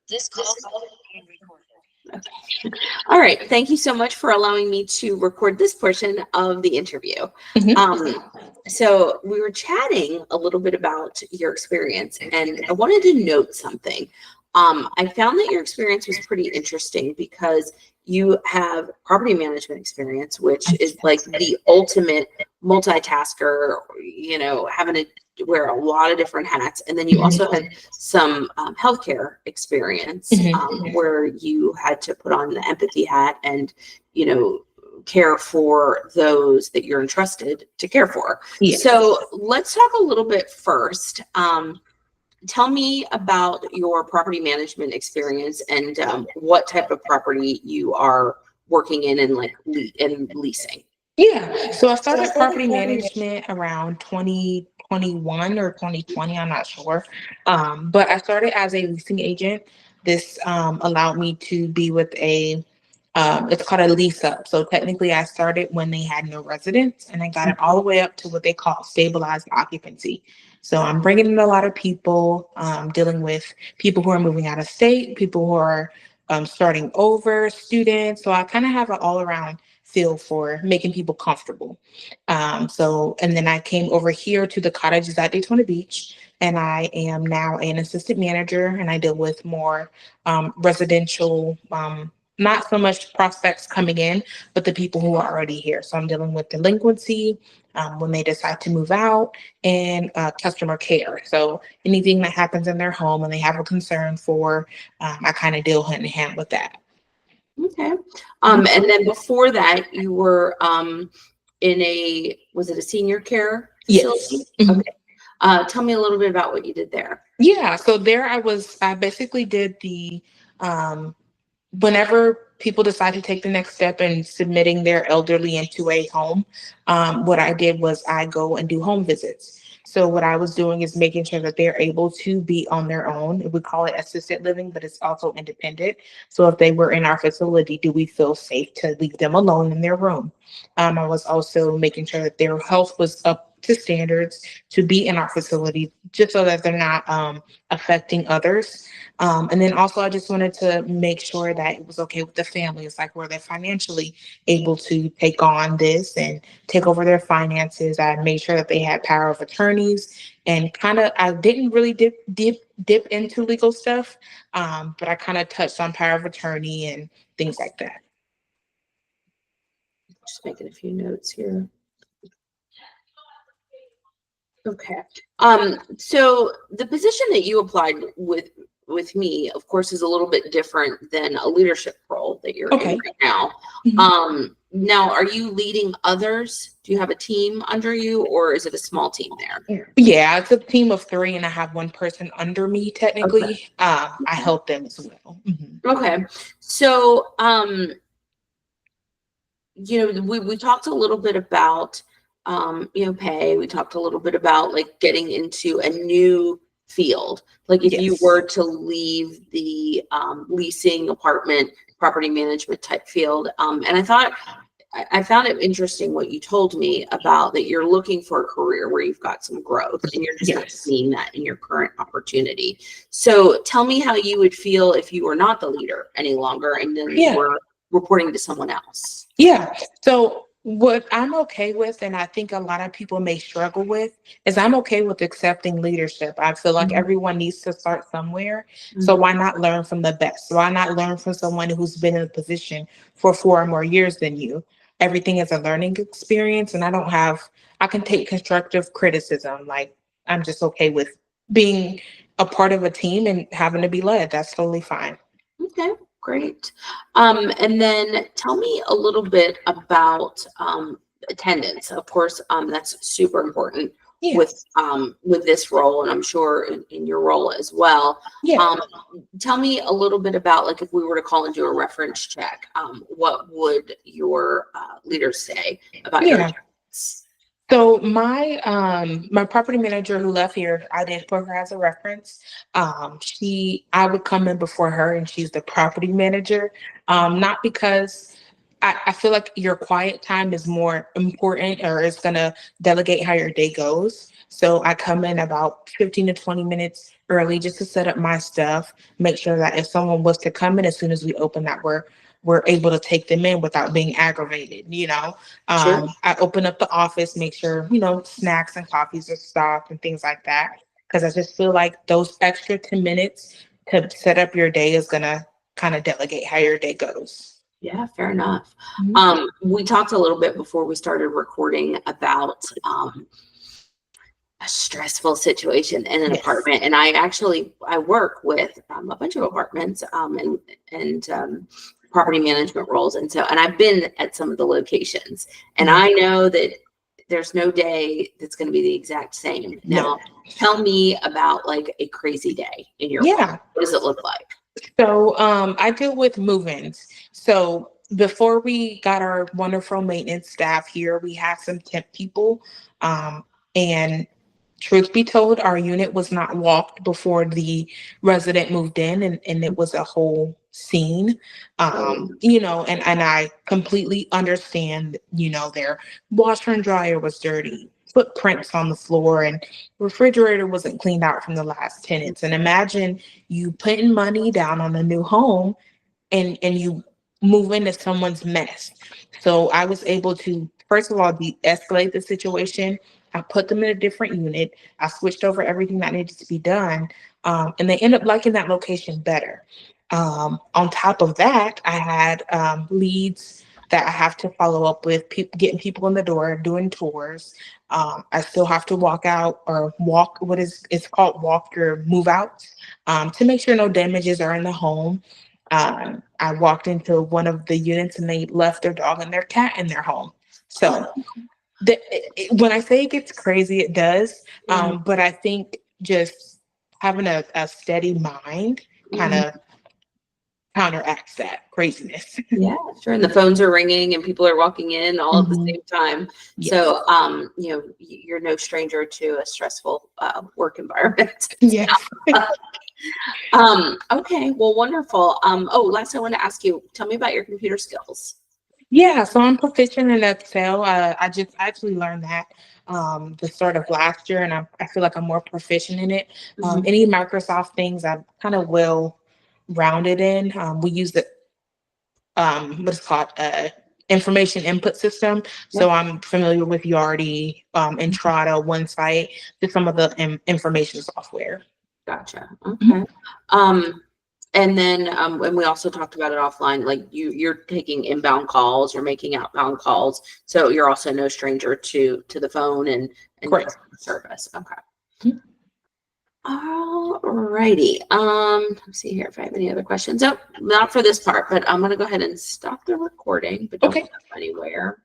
This call is being recorded. Okay. All right. Thank you so much for allowing me to record this portion of the interview. Mhm. So we were chatting a little bit about your experience, and I wanted to note something. I found that your experience was pretty interesting because you have property management experience, which is like the ultimate multitasker, having to wear a lot of different hats. And then you also had some healthcare experience where you had to put on the empathy hat and, care for those that you're entrusted to care for. Yes. So let's talk a little bit first. Tell me about your property management experience and what type of property you are working in and and leasing. Yeah. So I started property management around 2021 or 2020. I'm not sure. But I started as a leasing agent. This allowed me to be with it's called a lease up. So technically, I started when they had no residents, and I got it all the way up to what they call stabilized occupancy. So I'm bringing in a lot of people, dealing with people who are moving out of state, people who are starting over, students. So I kind of have an all around feel for making people comfortable. And then I came over here to the cottages at Daytona Beach, and I am now an assistant manager, and I deal with more residential. Not so much prospects coming in, but the people who are already here. So I'm dealing with delinquency when they decide to move out and customer care. So anything that happens in their home and they have a concern for, I kind of deal hand in hand with that. Okay. And then before that, you were was it a senior care facility? Yes. Okay. Tell me a little bit about what you did there. Yeah. So there I basically did whenever people decide to take the next step in submitting their elderly into a home, what I did was I go and do home visits. So what I was doing is making sure that they're able to be on their own. We call it assisted living, but it's also independent. So if they were in our facility, do we feel safe to leave them alone in their room? I was also making sure that their health was up to standards to be in our facility, just so that they're not affecting others. And then also, I just wanted to make sure that it was okay with the family. It's like, were they financially able to take on this and take over their finances? I made sure that they had power of attorneys, and I didn't really dip into legal stuff, but I kind of touched on power of attorney and things like that. Just making a few notes here. Okay. So the position that you applied with me, of course, is a little bit different than a leadership role that you're in right now. Now, are you leading others? Do you have a team under you, or is it a small team there? Yeah, it's a team of 3, and I have one person under me technically. Okay. I help them as well. Okay. So, we talked a little bit about pay. We talked a little bit about like getting into a new field. Like if you were to leave the leasing, apartment, property management type field. And I found it interesting what you told me about that you're looking for a career where you've got some growth and you're just not seeing that in your current opportunity. So tell me how you would feel if you were not the leader any longer and then you were reporting to someone else. Yeah. So what I'm okay with, and I think a lot of people may struggle with, is I'm okay with accepting leadership. I feel like everyone needs to start somewhere. So why not learn from the best? Why not learn from someone who's been in a position for 4 or more years than you? Everything is a learning experience, and I can take constructive criticism. Like, I'm just okay with being a part of a team and having to be led. That's totally fine. Okay. Great. And then tell me a little bit about attendance. Of course, that's super important with this role, and I'm sure in your role as well. Tell me a little bit about, like, if we were to call and do a reference check, what would your leaders say about your attendance? So my property manager who left here, I did put her as a reference. I would come in before her, and she's the property manager. Not because I feel like your quiet time is more important, or it's gonna delegate how your day goes. So I come in about 15 to 20 minutes early just to set up my stuff, make sure that if someone was to come in as soon as we open, that we're able to take them in without being aggravated, you know. Sure. I open up the office, make sure, you know, snacks and coffees are stocked and things like that. Because I just feel like those extra 10 minutes to set up your day is gonna kind of delegate how your day goes. Yeah, fair enough. Mhm. We talked a little bit before we started recording about a stressful situation in an Yes. apartment, and I work with a bunch of apartments and property management roles, and I've been at some of the locations, and Mhm. I know that there's no day that's going to be the exact same. No. Now, tell me about like a crazy day in your world. Yeah. What does it look like? So I deal with move-ins. So before we got our wonderful maintenance staff here, we had some temp people. And truth be told, our unit was not walked before the resident moved in, and it was a whole scene. Oh, You know, and I completely understand, you know, their washer and dryer was dirty, footprints on the floor, and refrigerator wasn't cleaned out from the last tenants. And imagine you putting money down on a new home and you move into someone's mess. So I was able to, first of all, de-escalate the situation. I put them in a different unit. I switched over everything that needed to be done. And they end up liking that location better. On top of that, I had leads that I have to follow up with, getting people in the door, doing tours. I still have to walk out or walk, what is it's called, walk your move out, to make sure no damages are in the home. I walked into one of the units and they left their dog and their cat in their home. So when I say it gets crazy, it does. yeah. But I think just having a steady mind kind Mhm. of counteracts that craziness. Yeah, sure. And the phones are ringing and people are walking in all at the Mhm. same time. Yes. So, you're no stranger to a stressful work environment. Yes. Okay, well, wonderful. Last I want to ask you, tell me about your computer skills. Yeah, so I'm proficient in Excel. I just actually learned that the start of last year, and I feel like I'm more proficient in it. Mhm. Any Microsoft things, I'm kind of well rounded in. We use the what's called information input system, Yep. so I'm familiar with Yardi, Entrada, OneSite, just some of the information software. Gotcha. Mhm. Okay. And then, and we also talked about it offline, like you're taking inbound calls, you're making outbound calls. So you're also no stranger to the phone and Correct. customer service. Okay. Mhm. All righty. Let's see here if I have any other questions. Oh, not for this part, but I'm gonna go ahead and stop the recording, but don't Okay. go anywhere.